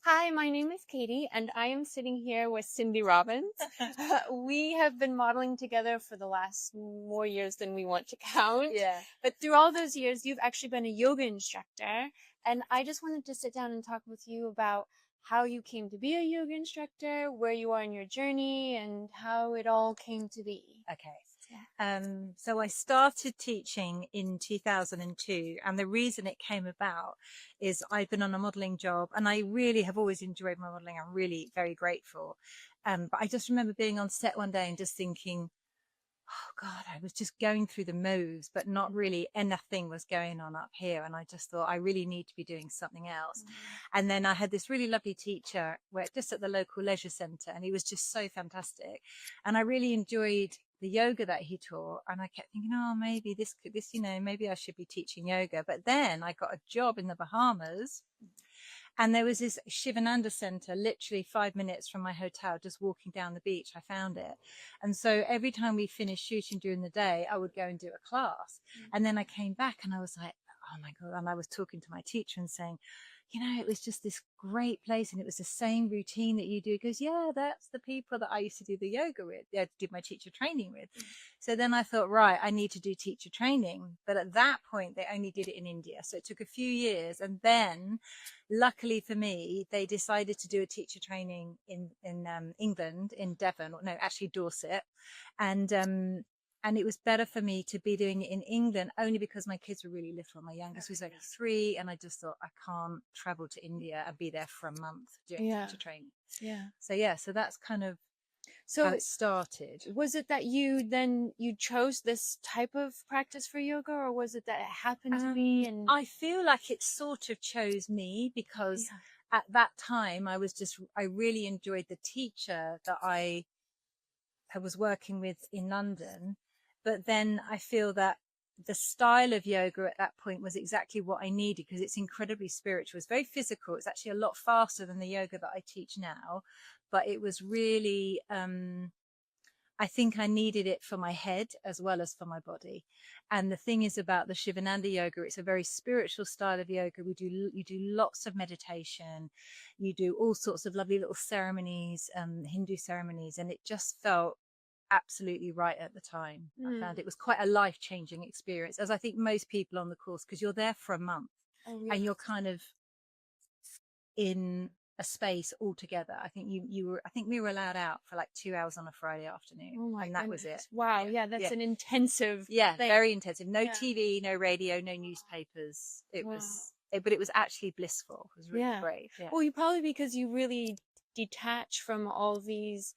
Hi, my name is Katie, and I am sitting here with Cindy Robbins. We have been modeling together for the last more years than we want to count. Yeah. But through all those years, you've actually been a yoga instructor. And I just wanted to sit down and talk with you about how you came to be a yoga instructor, where you are in your journey, and how it all came to be. Okay. Yeah. So I started teaching in 2002, and the reason it came about is I've been on a modeling job, and I really have always enjoyed my modeling. I'm really very grateful. But I just remember being on set one day and just thinking, oh God, I was just going through the moves, but not really anything was going on up here. And I just thought I really need to be doing something else. And then I had this really lovely teacher just at the local leisure centre, and he was just so fantastic. And I really enjoyed the yoga that he taught. And I kept thinking, oh, maybe maybe I should be teaching yoga. But then I got a job in the Bahamas. And there was this Shivananda center literally 5 minutes from my hotel, just walking down the beach. I found it. And so every time we finished shooting during the day, I would go and do a class. And then I came back and I was like, oh my God. And I was talking to my teacher and saying, it was just this great place, and it was the same routine that you do. He goes, yeah, that's the people that I used to do the yoga with, did my teacher training with. So then I thought, right, I need to do teacher training. But at that point, they only did it in India. So it took a few years. And then luckily for me, they decided to do a teacher training in England, in Devon, or no, actually Dorset. And it was better for me to be doing it in England, only because my kids were really little. My youngest was only 3, and I just thought I can't travel to India and be there for a month doing Yeah. teacher training. Yeah. So that's kind of So how it started. was it that you chose this type of practice for yoga, or was it that it happened to be? And I feel like it sort of chose me because at that time I really enjoyed the teacher that I was working with in London. But then I feel that the style of yoga at that point was exactly what I needed, because it's incredibly spiritual. It's very physical. It's actually a lot faster than the yoga that I teach now. But it was really, I think I needed it for my head as well as for my body. And the thing is about the Shivananda yoga, it's a very spiritual style of yoga. You do lots of meditation, you do all sorts of lovely little ceremonies, Hindu ceremonies, and it just felt absolutely right at the time. I found it was quite a life-changing experience, as I think most people on the course, because you're there for a month and you're kind of in a space altogether. I think I think we were allowed out for like 2 hours on a Friday afternoon. Oh my and that goodness. was it. Wow. Yeah, that's an intensive thing. Very intensive. No Yeah. TV, no radio, no newspapers. Wow. But it was actually blissful. It was really Yeah. great. Yeah. Well, you probably because you really detach from all these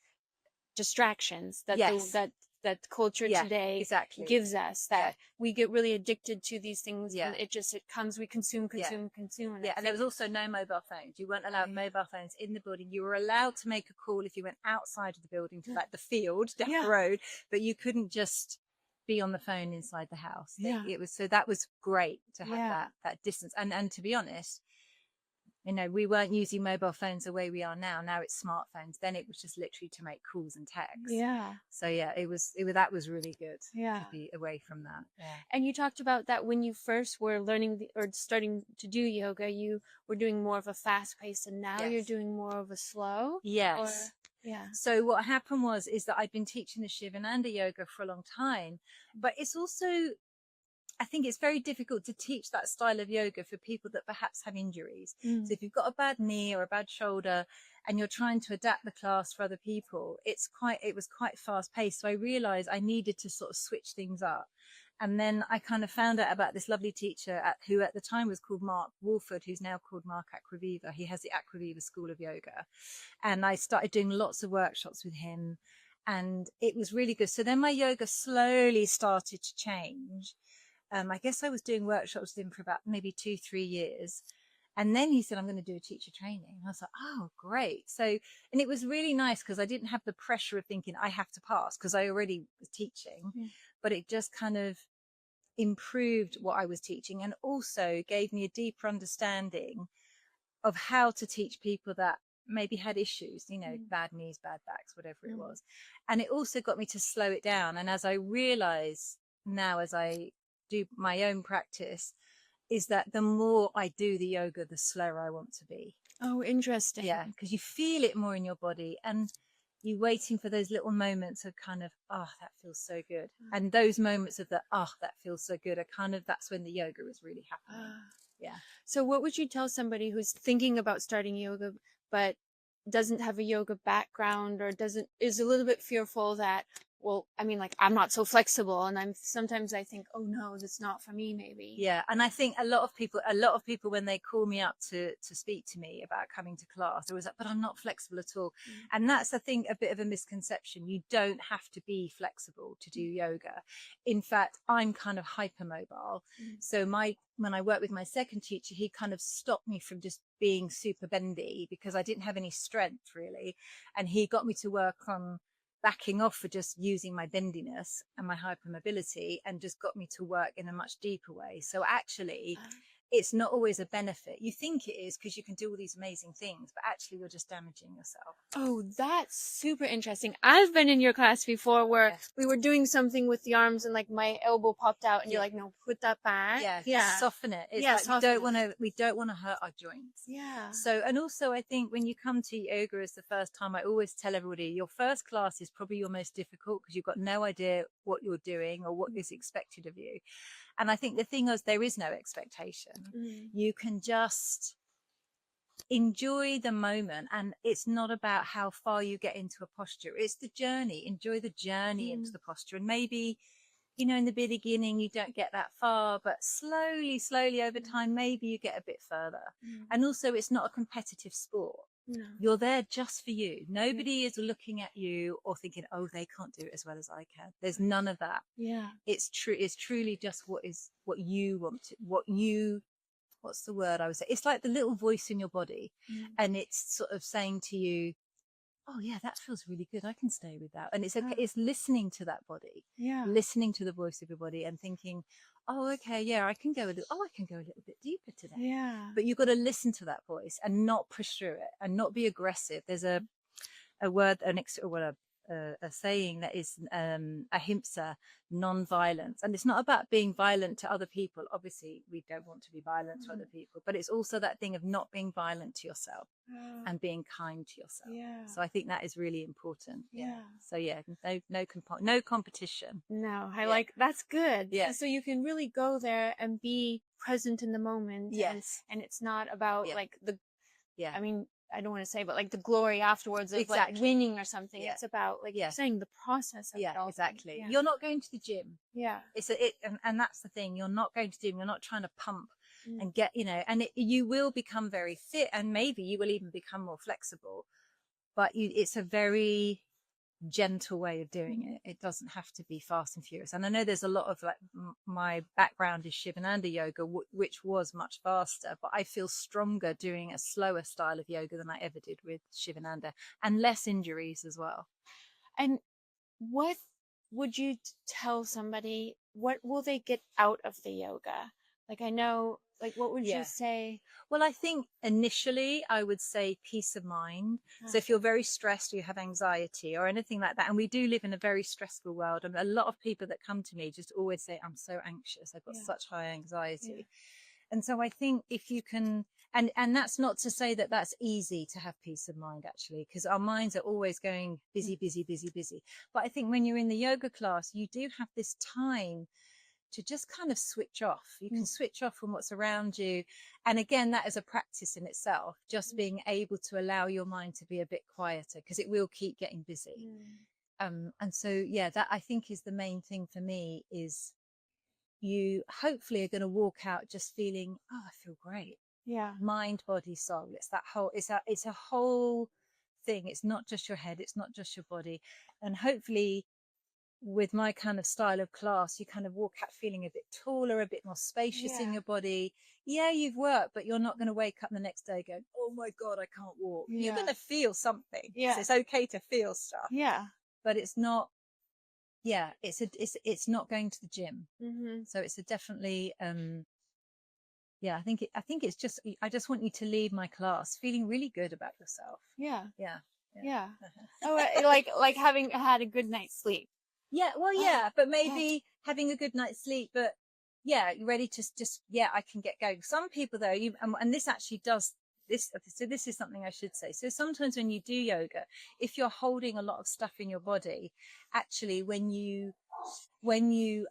distractions that Yes. that culture Yeah, today exactly. gives us, that we get really addicted to these things. Yeah. It comes, we consume. And Yeah, and there was also no mobile phones. You weren't allowed mobile phones in the building. You were allowed to make a call if you went outside of the building to like the field down the road, but you couldn't just be on the phone inside the house. So that was great to have that distance. And to be honest, we weren't using mobile phones the way we are now. Now it's smartphones. Then it was just literally to make calls and texts. Yeah. So yeah, that was really good. Yeah. To be away from that. Yeah. And you talked about that when you first were learning or starting to do yoga, you were doing more of a fast pace, and now you're doing more of a slow. Yes. Yeah. So what happened is that I've been teaching the Shivananda yoga for a long time, but it's also, I think it's very difficult to teach that style of yoga for people that perhaps have injuries. So if you've got a bad knee or a bad shoulder and you're trying to adapt the class for other people, it was quite fast paced. So I realized I needed to sort of switch things up. And then I kind of found out about this lovely teacher who at the time was called Mark Wolford, who's now called Mark Aquaviva. He has the Aquaviva School of Yoga. And I started doing lots of workshops with him, and it was really good. So then my yoga slowly started to change. I guess I was doing workshops with him for about maybe 2-3 years. And then he said, I'm going to do a teacher training. And I was like, oh, great. So, and it was really nice because I didn't have the pressure of thinking I have to pass because I already was teaching, but it just kind of improved what I was teaching, and also gave me a deeper understanding of how to teach people that maybe had issues, bad knees, bad backs, whatever it was. And it also got me to slow it down. And as I realize now, as I do my own practice, is that the more I do the yoga, the slower I want to be. Oh, interesting. Yeah, because you feel it more in your body, and you're waiting for those little moments of kind of, oh, that feels so good. And those moments of the, oh, that feels so good are kind of, that's when the yoga is really happening. Yeah. So what would you tell somebody who's thinking about starting yoga but doesn't have a yoga background, or is a little bit fearful that, well, I mean, like, I'm not so flexible, and sometimes I think, oh no, that's not for me, maybe. Yeah, and I think a lot of people when they call me up to speak to me about coming to class, they're always like, but I'm not flexible at all. And that's, I think, a bit of a misconception. You don't have to be flexible to do yoga. In fact, I'm kind of hypermobile. So when I worked with my second teacher, he kind of stopped me from just being super bendy because I didn't have any strength really. And he got me to work on backing off for just using my bendiness and my hypermobility, and just got me to work in a much deeper way. So actually, it's not always a benefit. You think it is because you can do all these amazing things, but actually you're just damaging yourself. Oh, that's super interesting. I've been in your class before where we were doing something with the arms and like my elbow popped out and you're like, no, put that back. Yeah. Soften it. It's like we don't want to hurt our joints. Yeah. So, and also I think when you come to yoga as the first time, I always tell everybody your first class is probably your most difficult because you've got no idea what you're doing or what is expected of you. And I think the thing is, there is no expectation. You can just enjoy the moment, and it's not about how far you get into a posture. It's the journey. Enjoy the journey into the posture. And maybe, you know, in the beginning, you don't get that far, but slowly over time, maybe you get a bit further. And also, it's not a competitive sport. No. You're there just for you. Nobody is looking at you or thinking, oh, they can't do it as well as I can. There's none of that. Yeah. It's true. It's truly just what you want to, what's the word I would say? It's like the little voice in your body, and it's sort of saying to you, oh yeah, that feels really good. I can stay with that. And it's okay. It's listening to that body, listening to the voice of your body and thinking, oh, okay, yeah, I can go a little bit deeper today. Yeah. But you've got to listen to that voice and not push through it and not be aggressive. There's a saying that is ahimsa, non-violence, and it's not about being violent to other people. Obviously, we don't want to be violent to other people, but it's also that thing of not being violent to yourself and being kind to yourself. Yeah. So I think that is really important. Yeah. So yeah, no competition. No, I like that's good. Yeah. So you can really go there and be present in the moment. Yes. And it's not about like the. Yeah. I mean, I don't want to say, but like the glory afterwards of like winning or something. Yeah. It's about like saying the process of it all. Exactly. Yeah. You're not going to the gym. Yeah. And that's the thing. You're not going to the gym. You're not trying to pump and get, you know, and you will become very fit, and maybe you will even become more flexible, but it's a very gentle way of doing it. It doesn't have to be fast and furious. And I know there's a lot of like my background is Shivananda yoga, which was much faster, but I feel stronger doing a slower style of yoga than I ever did with Shivananda, and less injuries as well. And what would you tell somebody, what will they get out of the yoga? Like, I know, like, what would you say? Well, I think initially I would say peace of mind. So if you're very stressed or you have anxiety or anything like that, and we do live in a very stressful world, and a lot of people that come to me just always say, I'm so anxious. I've got such high anxiety. Yeah. And so I think if you can, and that's not to say that that's easy to have peace of mind, actually, because our minds are always going busy. But I think when you're in the yoga class, you do have this time to just kind of switch off. You can switch off from what's around you. And again, that is a practice in itself, just being able to allow your mind to be a bit quieter, because it will keep getting busy. And so, yeah, that I think is the main thing for me, is you hopefully are going to walk out just feeling, oh, I feel great. Yeah. Mind, body, soul. It's that whole, it's a whole thing. It's not just your head. It's not just your body. And hopefully, with my kind of style of class, you kind of walk out feeling a bit taller, a bit more spacious in your body. Yeah, you've worked, but you're not going to wake up the next day going, oh my God, I can't walk. Yeah. You're going to feel something. Yeah. So it's okay to feel stuff. Yeah. But it's not, it's not going to the gym. So it's definitely, I think it's just, I just want you to leave my class feeling really good about yourself. Yeah. Yeah. Yeah. Oh, like having had a good night's sleep. Yeah, well, yeah, but maybe having a good night's sleep, but yeah, you're ready to just, yeah, I can get going. Some people though, and this actually does this. So this is something I should say. So sometimes when you do yoga, if you're holding a lot of stuff in your body, actually when you when you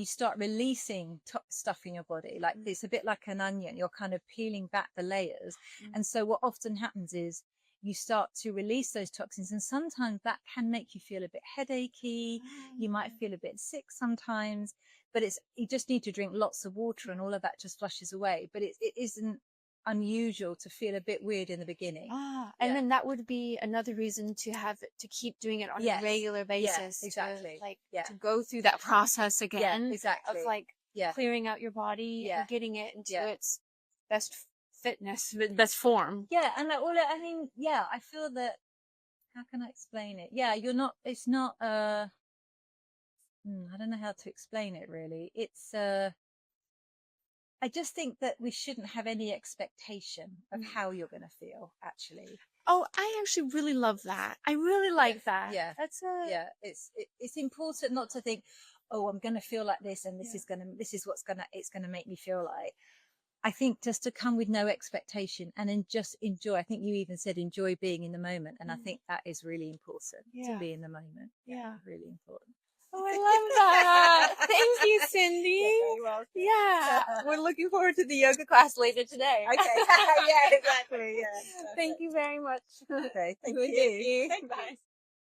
start releasing stuff in your body, like it's a bit like an onion, you're kind of peeling back the layers. And so what often happens is you start to release those toxins, and sometimes that can make you feel a bit headachy. You might feel a bit sick sometimes, but you just need to drink lots of water and all of that just flushes away. But it isn't unusual to feel a bit weird in the beginning. And then that would be another reason to keep doing it on a regular basis. Exactly. To go through that process again. Exactly. Of clearing out your body and getting it into its best fitness, best form. Yeah. And I mean, yeah, I feel that, how can I explain it? Yeah, it's not, I don't know how to explain it really. It's, I just think that we shouldn't have any expectation of how you're going to feel, actually. Oh, I actually really love that. I really like that. Yeah. It's important not to think, oh, I'm going to feel like this, and this is it's going to make me feel like. I think just to come with no expectation and then just enjoy. I think you even said enjoy being in the moment. And I think that is really important to be in the moment. Yeah. Really important. Oh, I love that. Thank you, Cindy. You're welcome. Yeah. We're looking forward to the yoga class later today. Okay. Yeah, exactly. Yeah. Thank you very much. Okay. Thank you. you. Bye.